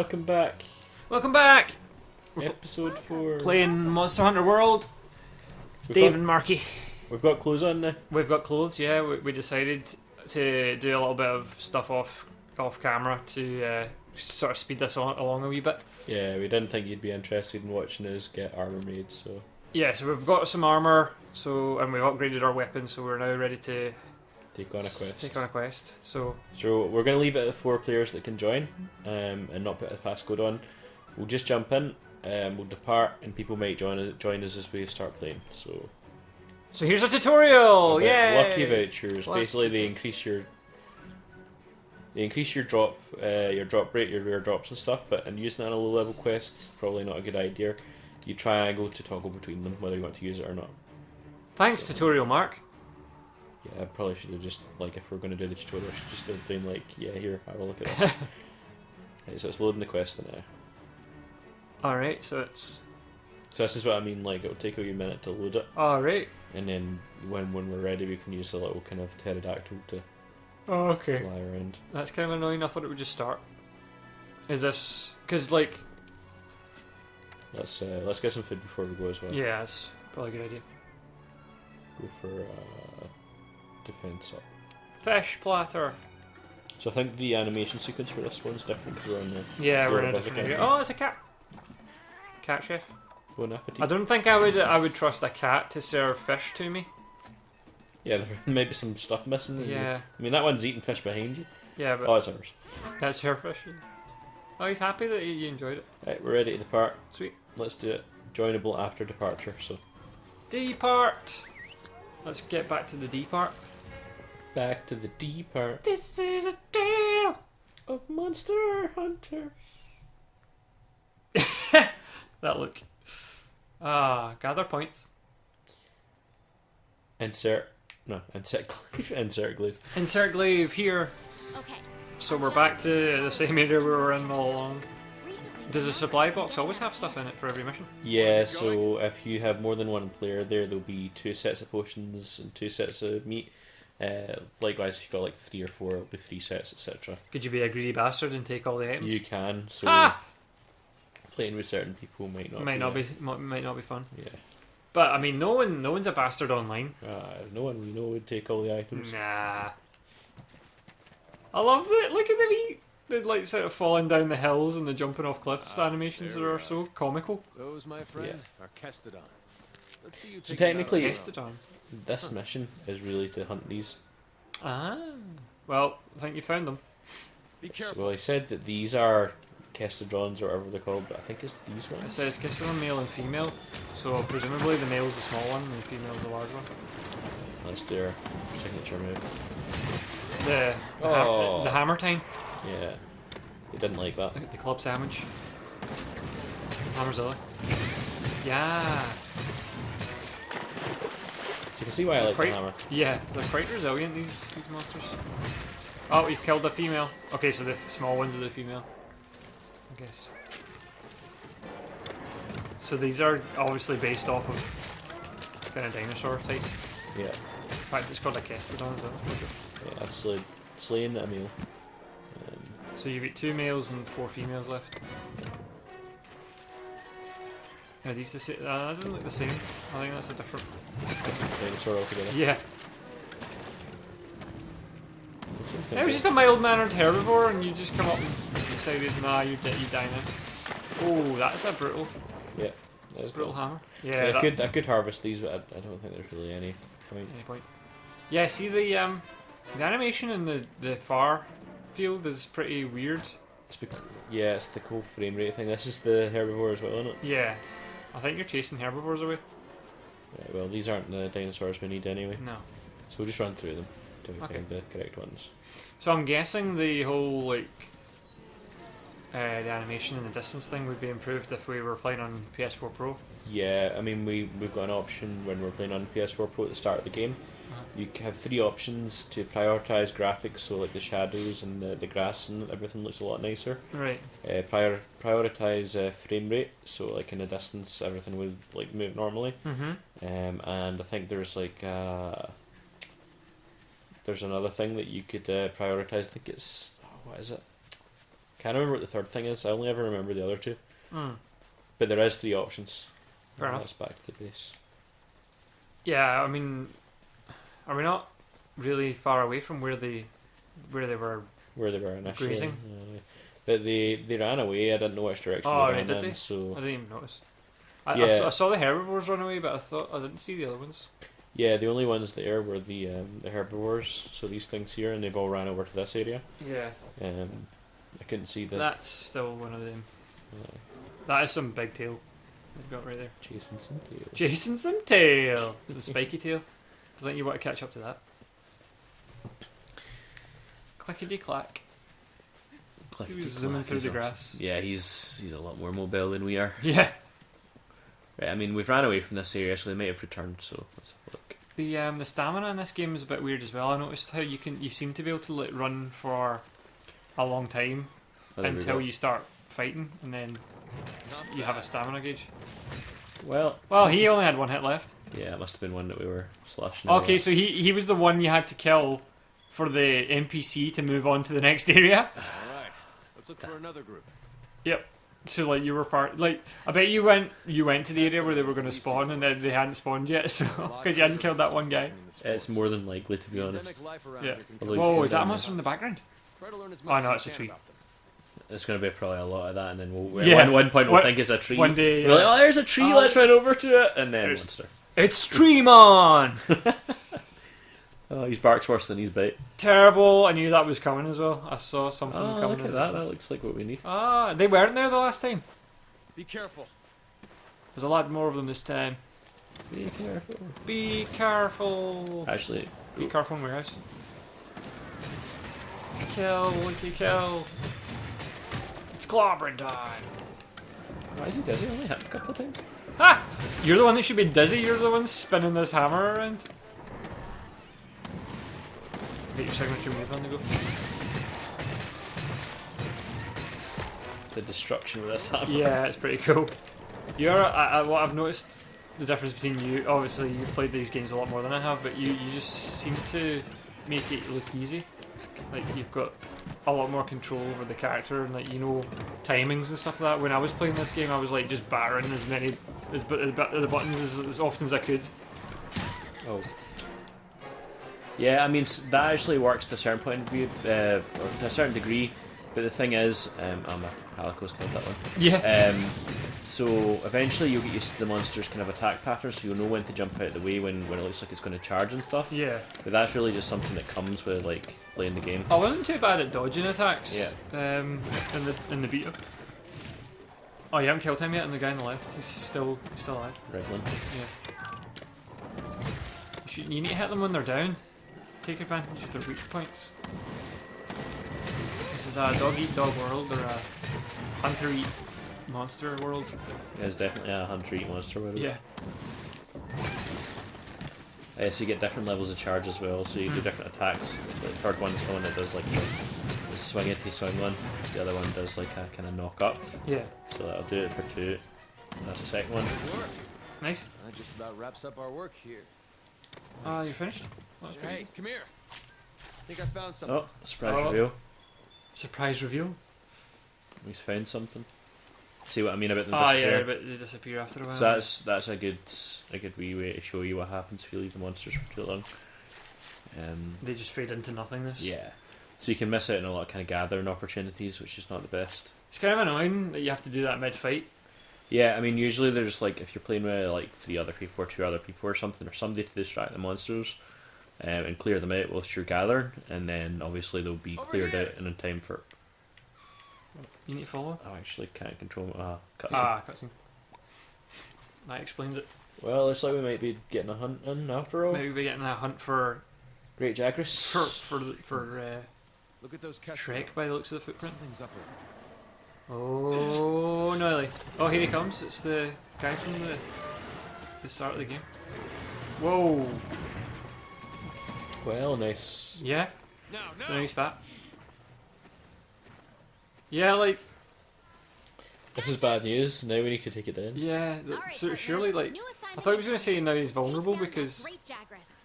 welcome back. Welcome back! Episode 4. Playing Monster Hunter World. It's Dave and Marky. We've got clothes on now. We've got clothes, yeah. We decided to do a little bit of stuff off camera to sort of speed this along a wee bit. Yeah, we didn't think you'd be interested in watching us get armour made, so... Yeah, so we've got some armour, and we've upgraded our weapons, so we're now ready to... Take on a quest. So we're going to leave it at 4 players that can join, and not put a passcode on. We'll just jump in, we'll depart, and people might join us as we start playing, so... So here's a tutorial! Yeah. Lucky vouchers. Basically, they increase your drop rate, your rare drops and stuff. But in using that on a low level quest, probably not a good idea. You triangle to toggle between them, whether you want to use it or not. Thanks, tutorial Mark. Yeah, I probably should have just, like, if we're going to do the tutorial, I should just have been like, yeah, here, have a look at this. Right, so it's loading the quest now. Alright, so this is what I mean, like, it'll take a wee minute to load it. Alright. And then when we're ready, we can use the little kind of pterodactyl to okay. fly around. That's kind of annoying. I thought it would just start. Is this... Because, like... Let's get some food before we go as well. Yeah, that's probably a good idea. Go for defense up. Fish platter. So I think the animation sequence for this one's different because we're on the... Yeah, we're in a different area. Oh, it's a cat. Cat chef. Bon appetit. I don't think I would trust a cat to serve fish to me. Yeah, there may be some stuff missing. Yeah. I mean, that one's eating fish behind you. Yeah, but... Oh, it's ours. That's her fish. Oh, he's happy that you enjoyed it. Right, we're ready to depart. Sweet. Let's do it. Joinable after departure, so... Depart! Let's get back to the D part. Back to the D part. This is a tale of Monster Hunter. That look. Gather points. Insert glaive. Insert glaive. Insert glaive here. Okay. So we're back to the same area we were in all along. Does a supply box always have stuff in it for every mission? Yeah, so if you have more than one player there'll be 2 sets of potions and 2 sets of meat. Likewise, if you've got like 3 or 4, it'll be 3 sets, etc. Could you be a greedy bastard and take all the items? You can, so playing with certain people might not be fun. Yeah. But I mean, no one's a bastard online. No one we know would take all the items. Nah. I love that. Look at the like sort of falling down the hills and the jumping off cliffs animations that are so comical. Those, my friend, are Kestodon. Let's see you So take technically, Kestodon. this mission is really to hunt these. Ah. Well, I think you found them. Be careful. Well, I said that these are Kestodons or whatever they're called, but I think it's these ones. It says Kestodon male and female, so presumably the male's the small one and the female's the large one. Let's do our signature move. The hammer time. Yeah. They didn't like that. The club sandwich. Hammerzilla. Yeah. So you can see why I like the hammer. Yeah, they're quite resilient, these monsters. Oh, we've killed the female. Okay, so the small ones are the female, I guess. So these are obviously based off of kind of dinosaur type. Yeah. In fact, it's called a Kestodon as well. Yeah, I've slain a male. So you've got 2 males and 4 females left. Are these the same? That doesn't look the same. I think that's a different Dinosaur altogether. Yeah. It was just a mild-mannered herbivore, and you just come up and decided, nah, you die now. Oh, that's a brutal. Yeah, that's Brutal cool. hammer. Yeah, I could harvest these, but I don't think there's really any point. Yeah, see the animation in the far field is pretty weird. It's it's the cool frame rate thing. This is the herbivore as well, isn't it? Yeah, I think you're chasing herbivores away. Right, well, these aren't the dinosaurs we need anyway. No. So we'll just run through them till we find the correct ones. So I'm guessing the whole like the animation and the distance thing would be improved if we were playing on PS4 Pro. Yeah, I mean we've got an option when we're playing on PS4 Pro at the start of the game. You have 3 options to prioritise graphics, so like the shadows and the grass and everything looks a lot nicer. Right. Prioritise frame rate, so like in the distance everything would like move normally. And I think there's like there's another thing that you could prioritise. I think it's what is it? can't remember what the third thing is. I only ever remember the other two. Mm. But there is 3 options. Fair enough. That's back to the base. Yeah, I mean, are we not really far away from where they were? Where they were initially. Grazing. But they ran away. I didn't know which direction Oh, they right, ran did in. they? I So didn't even notice. I Yeah. saw the herbivores run away, but I didn't see the other ones. yeah, the only ones there were the herbivores. So these things here, and they've all ran over to this area. Yeah, I couldn't see the that's still one of them. uh, That is some big tail they've got right there. Jason some tail. Jason some tail, some spiky tail. I think you want to catch up to that. Clickety clack. He was zooming through the grass. Yeah, he's a lot more mobile than we are. Yeah. Right, I mean, we've ran away from this area, so they might have returned. So let's have a look. The stamina in this game is a bit weird as well. I noticed how you seem to be able to like run for a long time Oh, there we until go. you start fighting, and then you have a stamina gauge. Well, Well, he only had 1 hit left. yeah, it must have been one that we were slashing. Okay, so he was the one you had to kill for the NPC to move on to the next area. All right, let's look for another group. Yep. So like you were part like I bet you went to the area where they were going to spawn and then they hadn't spawned yet, so because you hadn't killed that one guy. It's more than likely, to be honest. Endemic life around Yeah. here can Although kill he's Whoa, going is that a down monster in the background? Try to learn as Oh, much no, as it's you a can tree. about them. It's going to be probably a lot of that, and then we'll Yeah. one point we'll One- think it's a tree. one day, we're like, yeah. oh, there's a tree. Oh, Let's run over to it, and then there's- monster. It's Streamon! Oh, he's barks worse than he's bite. Terrible. I knew that was coming as well. I saw something Oh, coming. look in at the that. That distance. looks like what we need. Ah, they weren't there the last time. Be careful. There's a lot more of them this time. Be careful. Be careful. Actually, Be careful in warehouse. Kill, Wooty, kill. It's clobbering time. why is he dizzy? Only hit him a couple of times. Ha! You're the one that should be dizzy. You're the one spinning this hammer around. Get your signature move on the go. The destruction with this hammer. Yeah, it's pretty cool. What I've noticed the difference between you. Obviously, you've played these games a lot more than I have, but you just seem to make it look easy. Like you've got a lot more control over the character, and like you know timings and stuff like that. When I was playing this game, I was like just battering as many the buttons as often as I could. Oh. Yeah, I mean that actually works to a certain point of view, or to a certain degree. But the thing is, my Calico's killed that one. Yeah. So eventually you'll get used to the monster's kind of attack pattern, so you'll know when to jump out of the way when it looks like it's going to charge and stuff. Yeah. But that's really just something that comes with like playing the game. I wasn't too bad at dodging attacks. Yeah. In the beta. Oh, you haven't killed him yet, and the guy on the left, he's still alive. Revlin. Yeah. You need to hit them when they're down. Take advantage of their weak points. This is a dog eat dog world, or a hunter eat monster world. Yeah, it's definitely a hunter eat monster. Whatever. Yeah. So you get different levels of charge as well, so you do different attacks. The third one's the one that does like the swingity swing one. The other one does like a kind of knock up. Yeah. So that'll do it for 2. That's the second one. Good work. Nice. That just about wraps up our work here. You finished? That was pretty Hey, easy. come here. I think I found something. Oh, surprise Oh. reveal. Surprise reveal. He's found something. See what I mean about them Ah, disappear? yeah, but they disappear after a while. So that's a good wee way to show you what happens if you leave the monsters for too long. They just fade into nothingness. Yeah. So you can miss out on a lot of kind of gathering opportunities, which is not the best. It's kind of annoying that you have to do that mid-fight. Yeah, I mean usually there's like if you're playing with like 3 other people or 2 other people or something, or somebody to distract the monsters and clear them out whilst you're gathering, and then obviously they'll be Over cleared here. out in time for. You need to follow. I actually can't control cutscene. Cutscene. That explains it. Well, looks like we might be getting a hunt in after all. Maybe we're getting a hunt for Great Jagras. Look at those Kestrel. Shrek by the looks of the footprint. Something's up there. Oh, no, oh, here he comes. It's the guy from the start of the game. Whoa. Well, nice. Yeah. No, So now he's fat. Yeah, like, This is bad news. Now we need to take it down. yeah. Alright, So partner. surely, like, New I thought he was assignment going to say now he's Take vulnerable down the because Great Jagras.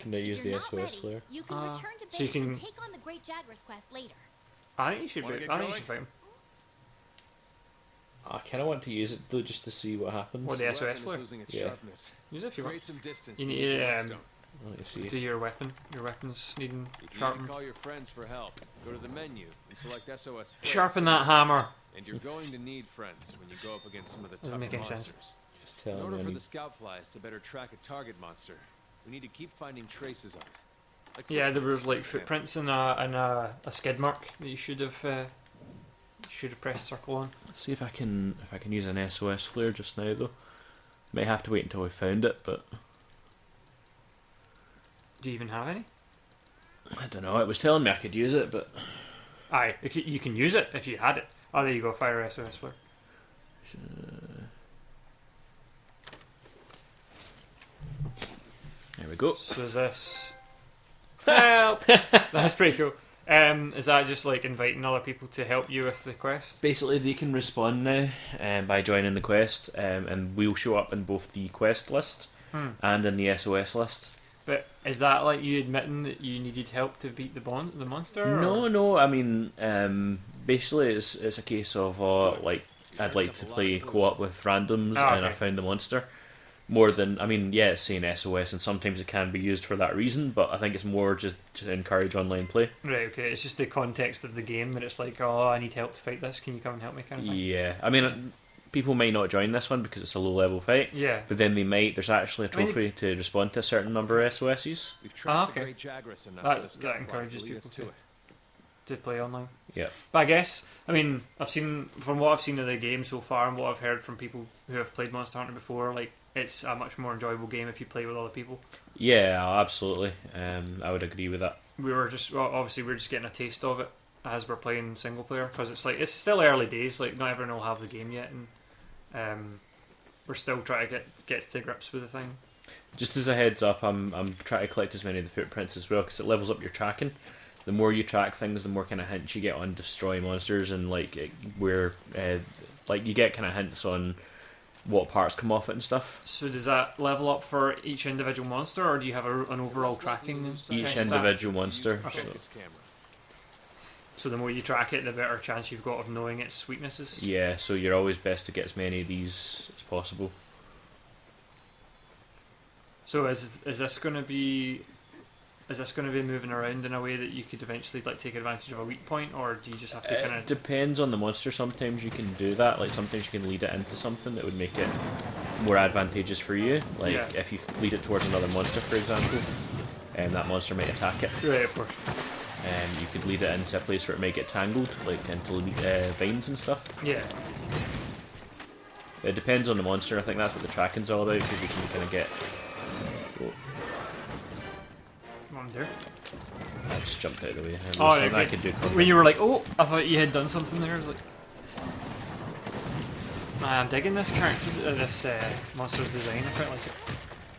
Can they If use you're the not SOS ready, player? you can return to base so you can- and take on the Great Jagras quest later. I think you should Wanna be. get I think you going? should fight him. I kind of want to use it though, just to see what happens. What, the Weapon SOS is flare? losing its Yeah. sharpness. Use it if you want. Create some distance You from need each to milestone. Let me see. do your weapons needing If you need sharpened. to call your friends for help, go to the menu and select SOS flares. Sharpen that hammer. And you're going to need friends when you go up against some of the Doesn't tougher make any sense. monsters. Just tell In me. order I for need- the scout flies to better track a target monster, we need to keep finding traces of it. Like Yeah, there were footprints, like for example. footprints and a skid mark that you should have pressed circle on. See if I can use an SOS flare just now though. May have to wait until we found it, but Do you even have any? I don't know. It was telling me I could use it, but Aye, you can use it if you had it. Oh, there you go, fire SOS flare. there we go. So is this... Help! That's pretty cool. Is that just like inviting other people to help you with the quest? Basically, they can respond now by joining the quest, and we'll show up in both the quest list and in the SOS list. But is that like you admitting that you needed help to beat the monster? No. I mean, basically, it's a case of like I'd like to play co-op with randoms, Oh, and I okay. found the monster. More than, I mean, yeah, it's saying SOS, and sometimes it can be used for that reason, but I think it's more just to encourage online play. Right, okay. It's just the context of the game that it's like, oh, I need help to fight this. Can you come and help me, kind of thing? Yeah, I mean, people might not join this one because it's a low-level fight, Yeah. but then they might. There's actually a I mean, trophy to respond to a certain number of SOSs. We've tracked okay. the Great Jagras enough That- for the that scout flies encourages to lead us people to to- it. To play online. Yeah. But I guess, I mean, from what I've seen of the game so far and what I've heard from people who have played Monster Hunter before, like, it's a much more enjoyable game if you play with other people. Yeah, absolutely. I would agree with that. Obviously we're just getting a taste of it as we're playing single player, because it's still early days, like, not everyone will have the game yet, and we're still trying to get to grips with the thing. Just as a heads up, I'm trying to collect as many of the footprints as well because it levels up your tracking. The more you track things, the more kind of hints you get on destroy monsters, and like you get kind of hints on what parts come off it and stuff. So does that level up for each individual monster, or do you have an overall tracking? Each stat? individual monster. Okay. So, Focus camera. So the more you track it, the better chance you've got of knowing its weaknesses. yeah, so you're always best to get as many of these as possible. So is this going to be moving around in a way that you could eventually like take advantage of a weak point, or do you just have to kind It of? depends on the monster. Sometimes you can do that. Like sometimes you can lead it into something that would make it more advantageous for you. Like Yeah. if you lead it towards another monster, for example, and that monster might attack it. Right, of course. You could lead it into a place where it might get tangled, like into vines and stuff. Yeah. It depends on the monster. I think that's what the tracking's all about, because you can kind of get. Oh, What am I doing? I just jumped out of the way. Oh, Something I okay. could do. When you were like, oh, I thought you had done something there. I was like, I'm digging this character, this monster's design. I quite like it.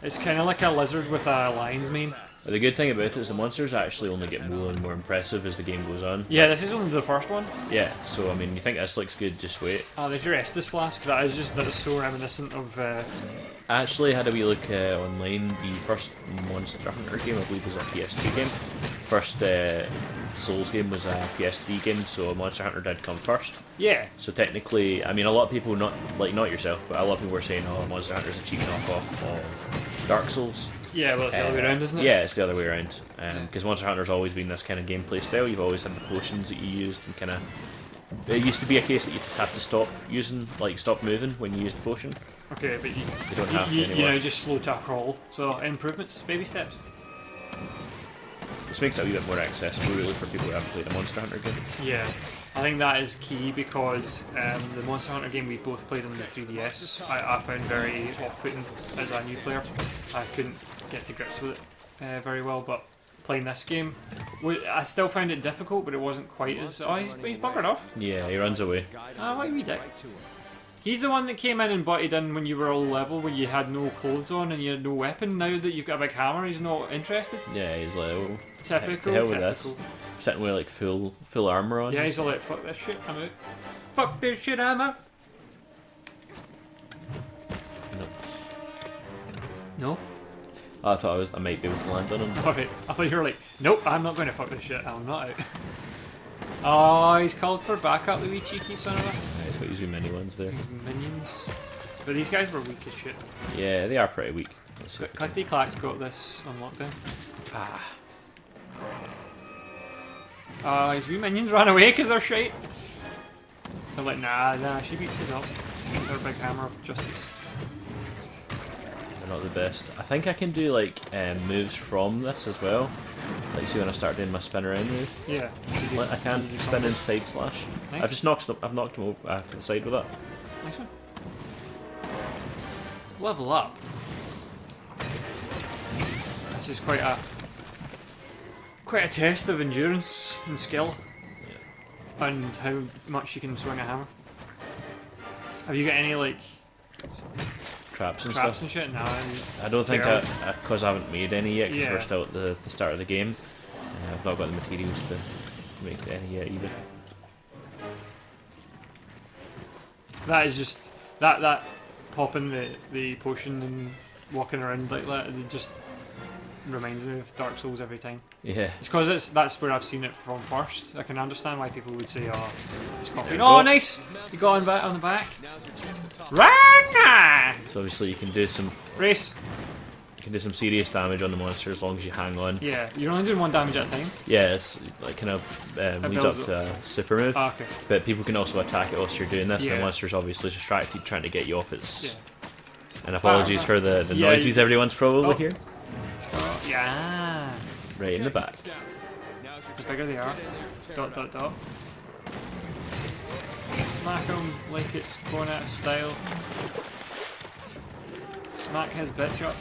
It's kind of like a lizard with a lion's mane. The good thing about it is the monsters actually only get more and more impressive as the game goes on. Yeah, this is only the first one. Yeah, so I mean, you think this looks good, just wait. There's your Estus flask. That is so reminiscent of. I actually had a wee look online. The first Monster Hunter game, I believe, was a PS2 game. First Souls game was a PS3 game, so Monster Hunter did come first. Yeah. So technically, I mean, a lot of people, not yourself, but a lot of people were saying, oh, Monster Hunter's a cheap knockoff of Dark Souls. Yeah, well, it's the other way around, isn't it? Yeah, it's the other way around. Because Monster Hunter's always been this kind of gameplay style. You've always had the potions that you used, and kind of. It used to be a case that you just have to stop using, like stop moving when you used the potion. Okay, but You don't have to you anymore. know, just slow to a crawl. So improvements, baby steps. Which makes it a wee bit more accessible, really, for people who haven't played a Monster Hunter game. Yeah, I think that is key because the Monster Hunter game we both played on the 3DS, I found very off-putting as a new player. I couldn't get to grips with it very well, but playing this game, I still found it difficult, but it wasn't quite as. Oh, he's buggered off. Yeah, he runs away. Ah, why we dick. He's the one that came in and butted in when you were all level, when you had no clothes on and you had no weapon. Now that you've got a big hammer, he's not interested. Yeah, he's like, oh, Typical, the hell with typical. this. Sitting with like full armor on. Yeah, he's all like, fuck this shit, I'm out. Fuck this shit, I'm out. No. No? I thought I might be able to land on him. Alright, I thought you were like, nope, I'm not going to fuck this shit, I'm not out. Oh, he's called for backup, the wee cheeky son of a. It's got these wee mini ones there. These minions. But these guys were weak as shit. Yeah, they are pretty weak. Clickety Clack's got this on lockdown. His wee minions ran away because they're shite. They're like, nah, she beats us up. They're a big hammer of justice. They're not the best. I think I can do like moves from this as well. Like see when I start doing my spin around move. Yeah. I can spin and side slash. Nice. I've knocked them over to the side with that. Nice one. Level up. This is quite a test of endurance and skill, and how much you can swing a hammer. Have you got any like Traps and traps stuff. and shit? No. I don't think because I haven't made any yet. Because Yeah. we're still at the start of the game. I've not got the materials to make any yet either. That is just that popping the potion and walking around like that. It just reminds me of Dark Souls every time. Yeah. It's because that's where I've seen it from first. I can understand why people would say, "Oh, it's copied." you Oh, go. nice! You got on the back. Now's your chance to top. Run! So obviously you can do some Race. serious damage on the monster as long as you hang on. Yeah, you're only doing 1 damage at a time. Yeah, it's like kind of leads up builds to a super move. Ah, okay. But people can also attack it whilst you're doing this. And Yeah. the monster's obviously distracted, trying to get you off its. Yeah. And apologies for the Yeah, noises everyone's probably Oh. hear. Yeah. Right in the back. It's down. Now's your The chance bigger they to are. get in there and tear Dot. Smack him like it's going out of style. Smack his bitch up.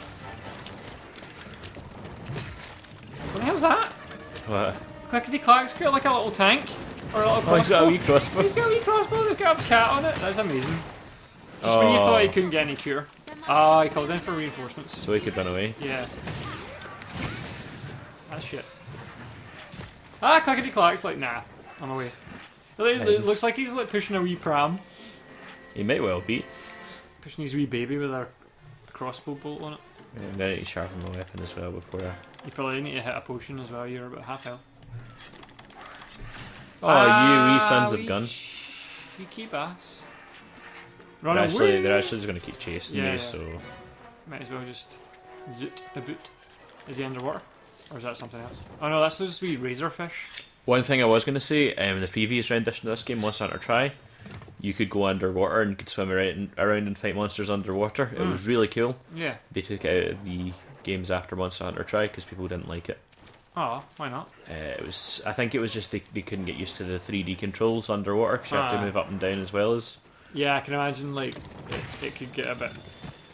What the hell's that? What? Clickety Clack's got like a little tank. Or a little Oh, he's got a crossbow. wee crossbow. He's got a wee crossbow that's got a cat on it. That's amazing. Just when you thought he couldn't get any cure. Ah, he called in for reinforcements. So he could run away. Yeah. That's shit. Ah, Clickety Clack's like, nah, I'm away. It looks like he's like pushing a wee pram. He might well be. Pushing his wee baby with a crossbow bolt on it. I'm gonna need to sharpen my weapon as well before I. You probably need to hit a potion as well, you're about half health. Oh, you wee sons of gun. Cheeky bass. They're Run away! actually just gonna keep chasing Yeah, me, yeah. so. Might as well just zoot a boot. Is he underwater? Or is that something else? Oh no, that's those wee razorfish. One thing I was going to say, in the previous rendition of this game, Monster Hunter Try, you could go underwater and you could swim around and fight monsters underwater. It was really cool. Yeah. They took it out of the games after Monster Hunter Try because people didn't like it. Oh, why not? I think it was just they couldn't get used to the 3D controls underwater because you have to move up and down as well as. Yeah, I can imagine like it could get a bit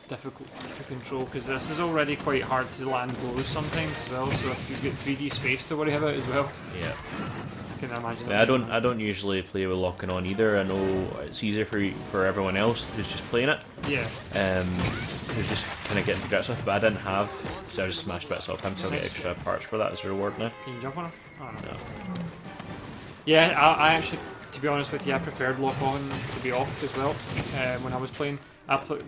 difficult to control because this is already quite hard to land blows sometimes as well. So if you get 3D space to worry about as well, Yeah. I can imagine. I don't usually play with locking on either. I know it's easier for everyone else who's just playing it. Yeah. Who's just kind of getting to grips with it, but I didn't have, so I just smashed bits off him to get extra parts for that as a reward now. Can you jump on him? Oh, no. No. Yeah, I actually, to be honest with you, I preferred lock on to be off as well. When I was playing,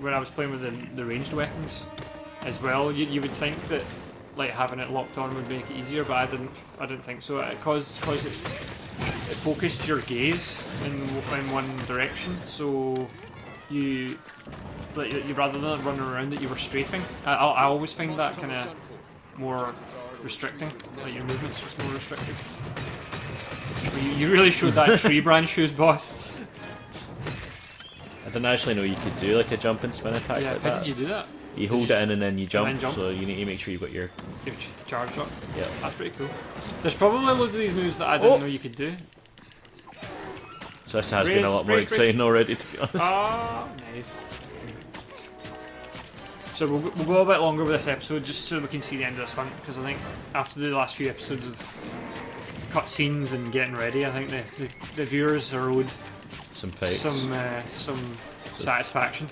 when I was playing with the ranged weapons as well. You would think that like having it locked on would make it easier, but I didn't think so. Because it focused your gaze in one direction, so you rather than running around it, you were strafing. I always find that kind of more restricting. Like your movement's just more restricted. But you really showed that tree branch shoes, boss. I didn't actually know you could do like a jump and spin attack Yeah, like how that. did you do that? You hold it in and then you jump, then jump? so you need to make sure you've got your. Give it the charge up. Yeah. That's pretty cool. There's probably loads of these moves that I didn't Oh. know you could do. So this has been a lot more Brace. exciting already, to be honest. Ah, nice. So we'll go a bit longer with this episode just so we can see the end of this hunt, because I think after the last few episodes of cutscenes and getting ready, I think the viewers are owed Some fights. some satisfaction.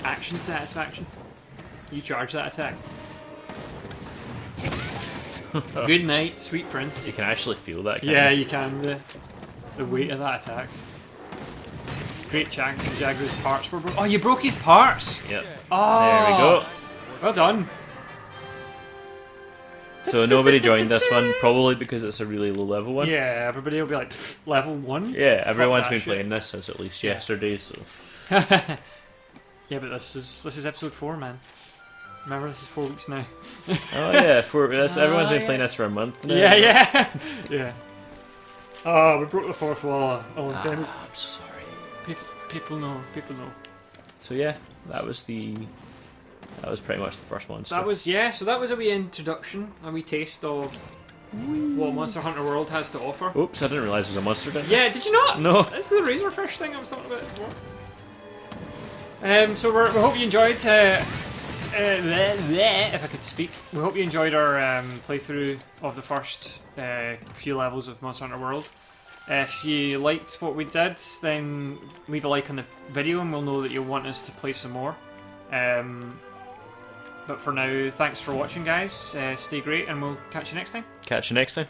Action satisfaction. You charge that attack. Good night, sweet prince. You can actually feel that. Can't Yeah, you? you can. The weight of that attack. Great Jagras parts were broken. Oh, you broke his parts! Yep. Oh! There we go. Well done. So nobody joined this one, probably because it's a really low level one. Yeah, everybody will be like, "Pfft, level 1? Yeah, everyone's that been shit." playing this since at least yesterday, so... Yeah, but this is episode 4, man. Remember, this is 4 weeks now. Oh yeah, everyone's been playing this for a month now. Yeah. Yeah. Oh, we broke the fourth wall a long time. I'm so sorry. People know. So yeah, that was pretty much the first monster. So that was a wee introduction, a wee taste of what Monster Hunter World has to offer. Oops, I didn't realise there was a monster down there. Yeah, did you not? No. It's the razorfish thing I was talking about before. So we hope you enjoyed. If I could speak, we hope you enjoyed our playthrough of the first few levels of Monster Hunter World. If you liked what we did, then leave a like on the video and we'll know that you'll want us to play some more. But for now, thanks for watching, guys. Stay great, and we'll catch you next time. Catch you next time.